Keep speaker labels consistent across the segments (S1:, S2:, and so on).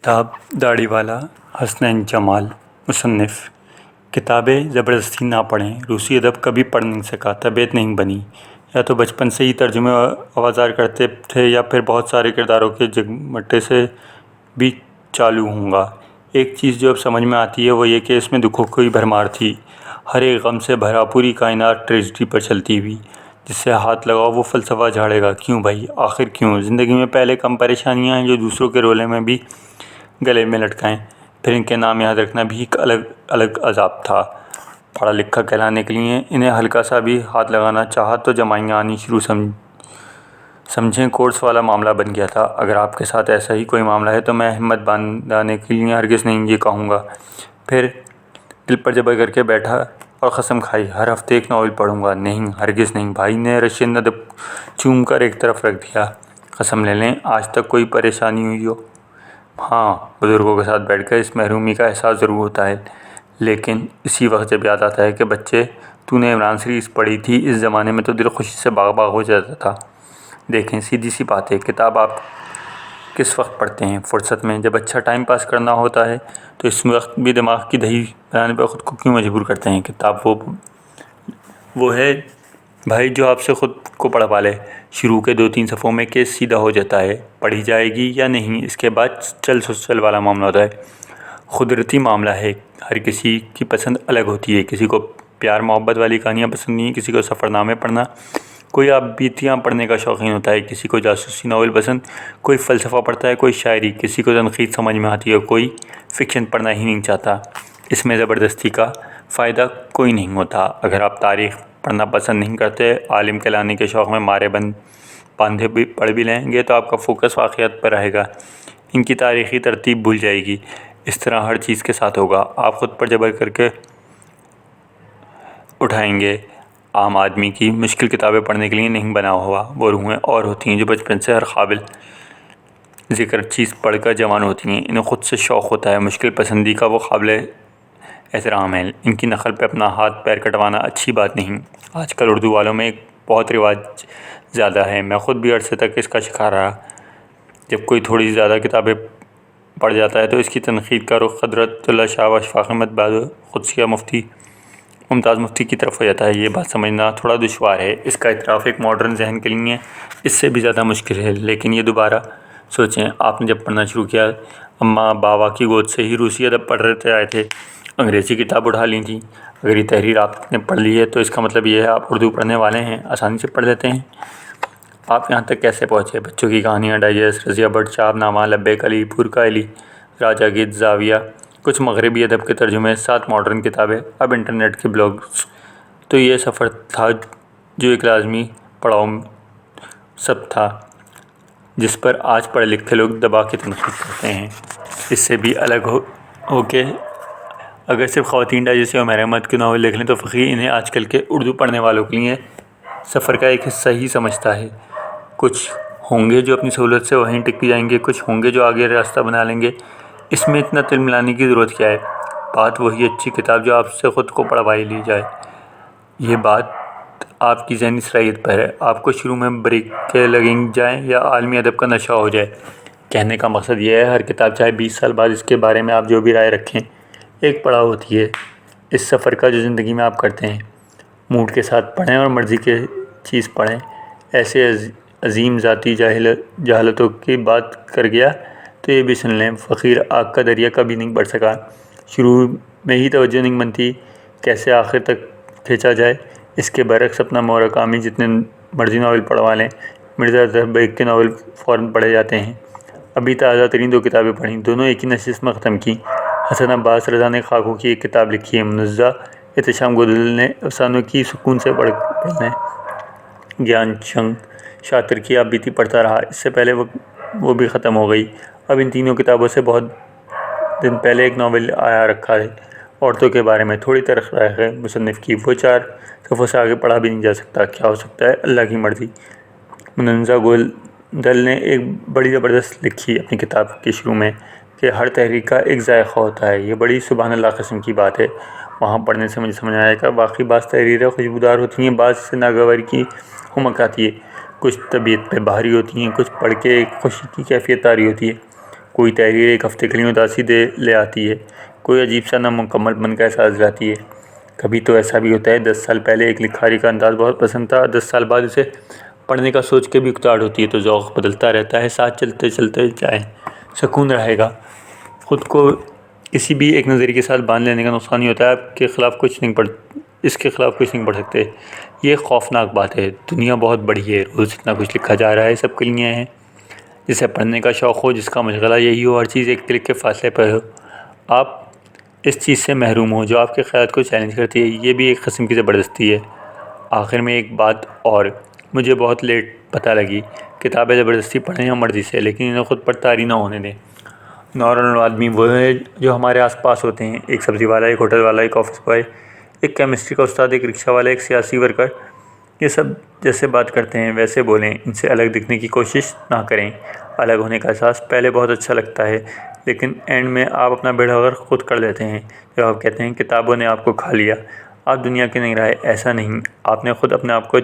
S1: किताब दाढ़ी वाला हसनैन जमाल। मुसन्निफ़। किताबें ज़बरदस्ती ना पढ़ें। रूसी अदब कभी पढ़ नहीं सका, तबीयत नहीं बनी। या तो बचपन से ही तर्जुमे आवाज़ार करते थे या फिर बहुत सारे किरदारों के जगमटे से भी चालू होऊंगा। एक चीज़ जो अब समझ में आती है वो ये कि इसमें दुखों की भरमार थी। हर एक गम से भरा, पूरी कायनात ट्रेजिडी पर चलती हुई। जिससे हाथ लगाओ वो फ़लसफ़ा झाड़ेगा। क्यों भाई, आखिर क्यों? ज़िंदगी में पहले कम परेशानियाँ हैं जो दूसरों के रोले में भी गले में लटकाएं। फिर इनके नाम याद रखना भी एक अलग अलग अजाब था। पढ़ा लिखा कहलाने के लिए इन्हें हल्का सा भी हाथ लगाना चाहा तो जमाइयाँ आनी शुरू समझें कोर्स वाला मामला बन गया था। अगर आपके साथ ऐसा ही कोई मामला है तो मैं हिम्मत बांधने के लिए हरगिज़ नहीं ये कहूँगा। फिर दिल पर जबर करके बैठा और कसम खाई, हर हफ्ते एक नॉवल पढ़ूंगा। नहीं, हरगिज़ नहीं। भाई ने रशियन अदब चूम कर एक तरफ रख दिया। कसम ले लें आज तक कोई परेशानी हुई हो? हाँ, बुज़ुर्गों के साथ बैठकर इस महरूमी का एहसास ज़रूर होता है। लेकिन इसी वक्त जब याद आता है कि बच्चे तूने इमरान सीरीज़ पढ़ी थी, इस ज़माने में तो दिल खुशी से बाग बाग हो जाता था। देखें, सीधी सी बात है, किताब आप किस वक्त पढ़ते हैं? फ़ुर्सत में, जब अच्छा टाइम पास करना होता है। तो इस वक्त भी दिमाग की दही बनाने पर ख़ुद को क्यों मजबूर करते हैं? किताब वो है भाई जो आपसे ख़ुद को पढ़वा ले। शुरू के 2-3 सफ़ों में केस सीधा हो जाता है, पढ़ी जाएगी या नहीं। इसके बाद चल वाला मामला होता है। कुदरती मामला है। हर किसी की पसंद अलग होती है। किसी को प्यार मोहब्बत वाली कहानियाँ पसंद नहीं, किसी को सफ़रनामे पढ़ना, कोई आप बीतियाँ पढ़ने का शौकीन होता है, किसी को जासूसी नावल पसंद, कोई फ़लसफ़ा पढ़ता है, कोई शायरी, किसी को तनक़ीद समझ में आती है, कोई फ़िक्शन पढ़ना ही नहीं चाहता। इसमें ज़बरदस्ती का फ़ायदा कोई नहीं होता। अगर आप तारीख़ पढ़ना पसंद नहीं करते, आलिम कहलाने के शौक़ में मारे बांधे भी पढ़ भी लेंगे तो आपका फ़ोकस वाक़यात पर रहेगा, इनकी तारीख़ी तरतीब भूल जाएगी। इस तरह हर चीज़ के साथ होगा। आप ख़ुद पर जबर करके उठाएंगे। आम आदमी की मुश्किल किताबें पढ़ने के लिए नहीं बना हुआ। वो रूहें और होती हैं जो बचपन से हर काबिल ज़िक्र चीज़ पढ़कर जवान होती हैं। इन्हें ख़ुद से शौक़ होता है मुश्किल पसंदी का, वो काबिल एहतराम है। इनकी नकल पे अपना हाथ पैर कटवाना अच्छी बात नहीं। आजकल उर्दू वालों में एक बहुत रिवाज ज़्यादा है। मैं ख़ुद भी अरसे तक इसका शिकार रहा। जब कोई थोड़ी ज़्यादा किताबें पढ़ जाता है तो इसकी तनक़ीद का रुख हज़रतुल्लाह शाह व अशफ़ाक़ अहमद क़ुदसिया मुफ्ती मुमताज़ मुफ्ती की तरफ हो जाता है। ये बात समझना थोड़ा दुश्वार है। इसका इतराफ़ एक मॉडर्न जहन के लिए इससे भी ज़्यादा मुश्किल है। लेकिन ये दोबारा सोचें, आपने जब पढ़ना शुरू किया, अम्मा बाबा की गोद से ही रूसी अदब पढ़ रहे आए थे, अंग्रेज़ी किताब उठा ली थी। अगर ये तहरीर आपने पढ़ ली है तो इसका मतलब ये है आप उर्दू पढ़ने वाले हैं, आसानी से पढ़ लेते हैं। आप यहाँ तक कैसे पहुँचे? बच्चों की कहानियाँ डाइजेस्ट, रज़िया भट्ट, शाहनामा, लब्बैक अली, फुरका अली, राजा गिद्ध, ज़ाविया, कुछ मगरबी अदब के तर्जुमे, 7 मॉडर्न किताबें, अब इंटरनेट के ब्लॉग्स। तो ये सफ़र था जो एक लाजमी पड़ाव सब था, जिस पर आज पढ़े लिखे लोग दबा के तनक़ीद करते हैं। इससे भी अलग हो के अगर सिर्फ ख़वातीन डाइजेस्ट या उमैर अहमद के नावल देख लें तो फ़कीर इन्हें आजकल के उर्दू पढ़ने वालों के लिए सफ़र का एक हिस्सा ही समझता है। कुछ होंगे जो अपनी सहूलत से वहीं टिक जाएंगे, कुछ होंगे जो आगे रास्ता बना लेंगे। इसमें इतना तिल मिलाने की ज़रूरत क्या है? बात वही अच्छी किताब जो आपसे ख़ुद को पढ़वाई ली जाए। ये बात आपकी ज़हनी सलाहियत पर है। आपको शुरू में ब्रेकें लग जाएँ या आलमी अदब का नशा हो जाए। कहने का मकसद ये है, हर किताब चाहे 20 साल बाद इसके बारे में आप जो भी राय रखें, एक पड़ाव होती है इस सफ़र का जो ज़िंदगी में आप करते हैं। मूड के साथ पढ़ें और मर्ज़ी के चीज़ पढ़ें। ऐसे अजीम ज़ाती जहालतों की बात कर गया तो ये भी सुन लें, फ़कीर आग का दरिया कभी नहीं बढ़ सका। शुरू में ही तवज्जो नहीं बनती, कैसे आखिर तक खींचा जाए। इसके बरक्स अपना मुराकामी जितने मर्ज़ी नावल पढ़वा लें, मिर्ज़ा ज़फ़र बेग के नावल फ़ौरन पढ़े जाते हैं। अभी ताज़ा तरीन 2 किताबें पढ़ी, दोनों एक ही नशिस्त में ख़त्म की। हसन अब्बास रज़ा ने खाकों की एक किताब लिखी है, मुनज़्ज़ा एहतिशाम गोदल ने अफ़सानों की सुकून से पढ़ें। ज्ञान चंद शातिर की आप बीती पढ़ता रहा, इससे पहले वो भी ख़त्म हो गई। अब इन तीनों किताबों से बहुत दिन पहले एक नावल आया रखा है, औरतों के बारे में। थोड़ी तरक़ है मुसन्निफ़ की, वो 4 सफ़ों से आगे पढ़ा भी नहीं जा सकता। क्या हो सकता है, अल्लाह की मर्ज़ी। मुनज़्ज़ा गोदल ने एक बड़ी ज़बरदस्त लिखी अपनी किताब के शुरू में कि हर तहरीर का एक ज़ायक़ा होता है। ये बड़ी सुभान अल्लाह किस्म की बात है। वहाँ पढ़ने से मुझे समझ आया कि वाकई बाज़ तहरीरें खुशबूदार होती हैं, बाज़ से नागवार की हुमक आती है, कुछ तबीयत पे भारी होती हैं, कुछ पढ़ के खुशी की कैफियत तारी होती है। کوئی تحریر ایک ہفتے کے لیے اداسی لے آتی ہے، کوئی عجیب سا نامکمل پن کا احساس دلاتی ہے۔ کبھی تو ایسا بھی ہوتا ہے 10 سال پہلے ایک لکھاری کا انداز بہت پسند تھا، 10 سال بعد اسے پڑھنے کا سوچ کے بھی اکتاہٹ ہوتی ہے، تو ذوق بدلتا رہتا ہے، ساتھ چلتے چلتے جائیں، سکون رہے گا۔ خود کو کسی بھی ایک نظریے کے ساتھ باندھ لینے کا نقصان یہ ہوتا ہے آپ اس کے خلاف کچھ نہیں پڑھ سکتے۔ یہ ایک خوفناک بات ہے۔ دنیا بہت بڑی ہے، روز اتنا کچھ لکھا جا رہا ہے، سب کے لیے ہے۔ جسے پڑھنے کا شوق ہو، جس کا مشغلہ یہی ہو، ہر چیز ایک کلک کے فاصلے پر ہو، آپ اس چیز سے محروم ہو جو آپ کے خیالات کو چیلنج کرتی ہے۔ یہ بھی ایک قسم کی زبردستی ہے۔ آخر میں ایک بات اور مجھے بہت لیٹ پتہ لگی، کتابیں زبردستی پڑھیں یا مرضی سے، لیکن انہیں خود پر طاری نہ ہونے دیں۔ نارمل آدمی وہ ہے جو ہمارے آس پاس ہوتے ہیں، ایک سبزی والا، ایک ہوٹل والا، ایک آفس بوائے، ایک کیمسٹری کا استاد، ایک رکشہ والا، ایک سیاسی ورکر۔ یہ سب جیسے بات کرتے ہیں ویسے بولیں، ان سے الگ دکھنے کی کوشش نہ کریں۔ الگ ہونے کا احساس پہلے بہت اچھا لگتا ہے، لیکن اینڈ میں آپ اپنا بیڑا غرق خود کر لیتے ہیں۔ جب آپ کہتے ہیں کتابوں نے آپ کو کھا لیا، آپ دنیا کے نہیں رہے، ایسا نہیں، آپ نے خود اپنے آپ کو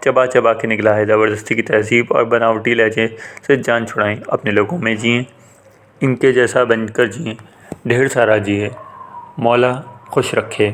S1: چبا چبا کے نگلا ہے۔ زبردستی کی تہذیب اور بناوٹی لہجے سے جان چھڑائیں، اپنے لوگوں میں جئیں، ان کے جیسا بن کر جئیں، ڈھیر سارا جئیں۔ مولا خوش رکھے۔